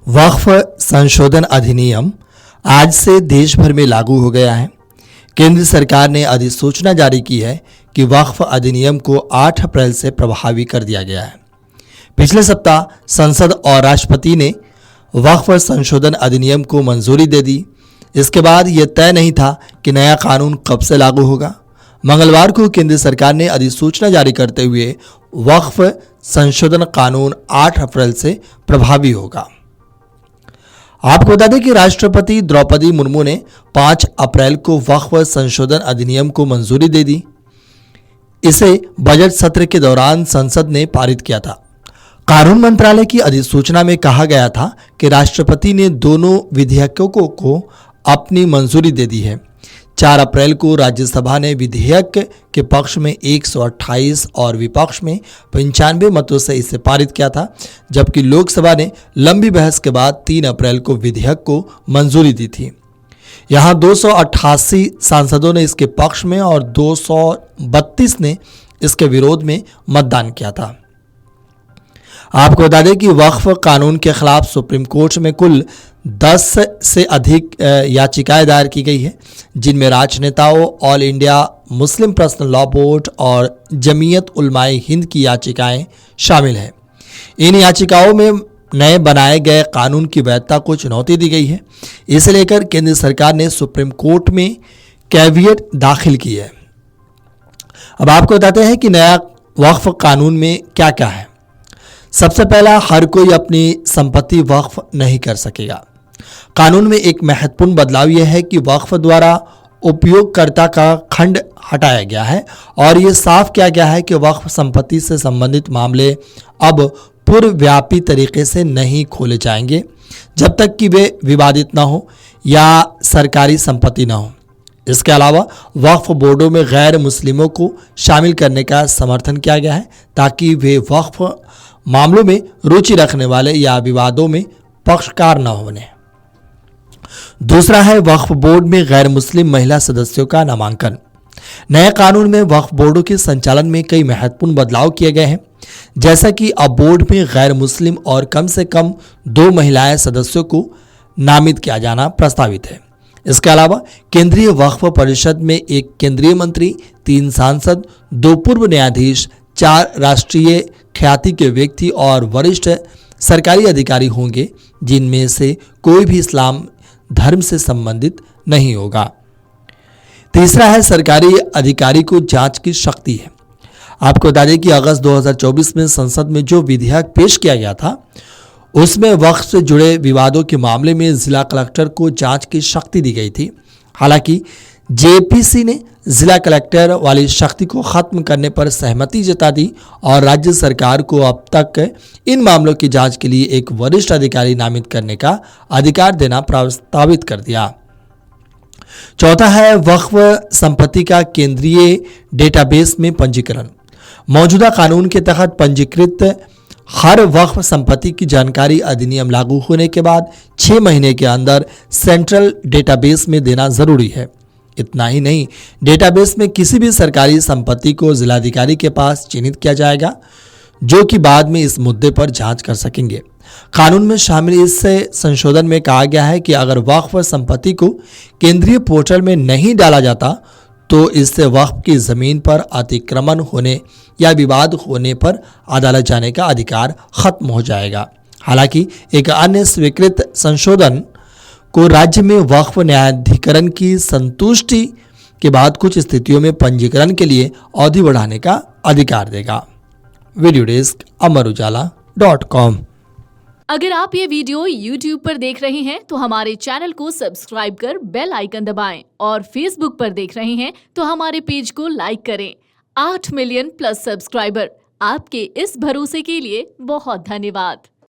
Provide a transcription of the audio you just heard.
वक्फ संशोधन अधिनियम आज से देश भर में लागू हो गया है। केंद्र सरकार ने अधिसूचना जारी की है कि वक्फ अधिनियम को 8 अप्रैल से प्रभावी कर दिया गया है। पिछले सप्ताह संसद और राष्ट्रपति ने वक्फ संशोधन अधिनियम को मंजूरी दे दी। इसके बाद यह तय नहीं था कि नया कानून कब से लागू होगा। मंगलवार को केंद्र सरकार ने अधिसूचना जारी करते हुए वक्फ संशोधन कानून 8 अप्रैल से प्रभावी होगा। आपको बता दें कि राष्ट्रपति द्रौपदी मुर्मू ने 5 अप्रैल को वक्फ संशोधन अधिनियम को मंजूरी दे दी। इसे बजट सत्र के दौरान संसद ने पारित किया था। कानून मंत्रालय की अधिसूचना में कहा गया था कि राष्ट्रपति ने दोनों विधेयकों को अपनी मंजूरी दे दी है। 4 अप्रैल को राज्यसभा ने विधेयक के पक्ष में 128 और विपक्ष में 95 मतों से इसे पारित किया था, जबकि लोकसभा ने लंबी बहस के बाद 3 अप्रैल को विधेयक को मंजूरी दी थी। यहां 288 सांसदों ने इसके पक्ष में और 232 ने इसके विरोध में मतदान किया था। आपको बता दें कि वक्फ कानून के खिलाफ सुप्रीम कोर्ट में कुल 10 से अधिक याचिकाएं दायर की गई है, जिनमें राजनेताओं, all India Muslim personal law board और जमीयत उलमाए हिंद की याचिकाएं शामिल हैं। इन याचिकाओं में नए बनाए गए कानून की वैधता को चुनौती दी गई है। इसे लेकर केंद्र सरकार ने सुप्रीम कोर्ट में कैविएट दाखिल की है। अब आपको बताते हैं कि नया वक्फ कानून में क्या क्या है। सबसे पहला, हर कोई अपनी संपत्ति वक्फ नहीं कर सकेगा। कानून में एक महत्वपूर्ण बदलाव यह है कि वक्फ द्वारा उपयोगकर्ता का खंड हटाया गया है और यह साफ किया गया है कि वक्फ संपत्ति से संबंधित मामले अब पूर्वव्यापी तरीके से नहीं खोले जाएंगे जब तक कि वे विवादित न हो या सरकारी संपत्ति न हो। इसके अलावा वक्फ बोर्डों में गैर मुस्लिमों को शामिल करने का समर्थन किया गया है ताकि वे वक्फ मामलों में रुचि रखने वाले या विवादों में पक्षकार न होने। दूसरा है वक्फ बोर्ड में गैर मुस्लिम महिला सदस्यों का नामांकन। नए कानून में वक्फ बोर्डों के संचालन में कई महत्वपूर्ण बदलाव किए गए हैं, जैसा कि अब बोर्ड में गैर मुस्लिम और कम से कम 2 महिलाएं सदस्यों को नामित किया जाना प्रस्तावित है। इसके अलावा केंद्रीय वक्फ परिषद में 1 केंद्रीय मंत्री, 3 सांसद, 2 पूर्व न्यायाधीश, 4 राष्ट्रीय ख्याति के व्यक्ति और वरिष्ठ सरकारी अधिकारी होंगे, जिनमें से कोई भी इस्लाम धर्म से संबंधित नहीं होगा। तीसरा है सरकारी अधिकारी को जांच की शक्ति है। आपको बता दें कि अगस्त 2024 में संसद में जो विधेयक पेश किया गया था, उसमें वक्फ से जुड़े विवादों के मामले में जिला कलेक्टर को जांच की शक्ति दी गई थी। हालांकि जेपीसी ने जिला कलेक्टर वाली शक्ति को खत्म करने पर सहमति जता दी और राज्य सरकार को अब तक इन मामलों की जांच के लिए एक वरिष्ठ अधिकारी नामित करने का अधिकार देना प्रस्तावित कर दिया। चौथा है वक्फ संपत्ति का केंद्रीय डेटाबेस में पंजीकरण। मौजूदा कानून के तहत पंजीकृत हर वक्फ संपत्ति की जानकारी अधिनियम लागू होने के बाद 6 महीने के अंदर सेंट्रल डेटाबेस में देना जरूरी है। इतना ही नहीं, डेटाबेस में किसी भी सरकारी संपत्ति को जिलाधिकारी के पास चिन्हित किया जाएगा, जो कि बाद में इस मुद्दे पर जांच कर सकेंगे। कानून में शामिल इस संशोधन में कहा गया है कि अगर वक्फ संपत्ति को केंद्रीय पोर्टल में नहीं डाला जाता तो इससे वक्फ की जमीन पर अतिक्रमण होने या विवाद होने पर अदालत जाने का अधिकार खत्म हो जाएगा। हालांकि एक अन्य स्वीकृत संशोधन को राज्य में वक्फ न्यायाधिकरण की संतुष्टि के बाद कुछ स्थितियों में पंजीकरण के लिए अवधि बढ़ाने का अधिकार देगा। Video desk amarujala.com। अगर आप ये वीडियो YouTube पर देख रहे हैं तो हमारे चैनल को सब्सक्राइब कर बेल आइकन दबाएं और Facebook पर देख रहे हैं तो हमारे पेज को लाइक करें। 8 मिलियन प्लस सब्सक्राइबर, आपके इस भरोसे के लिए बहुत धन्यवाद।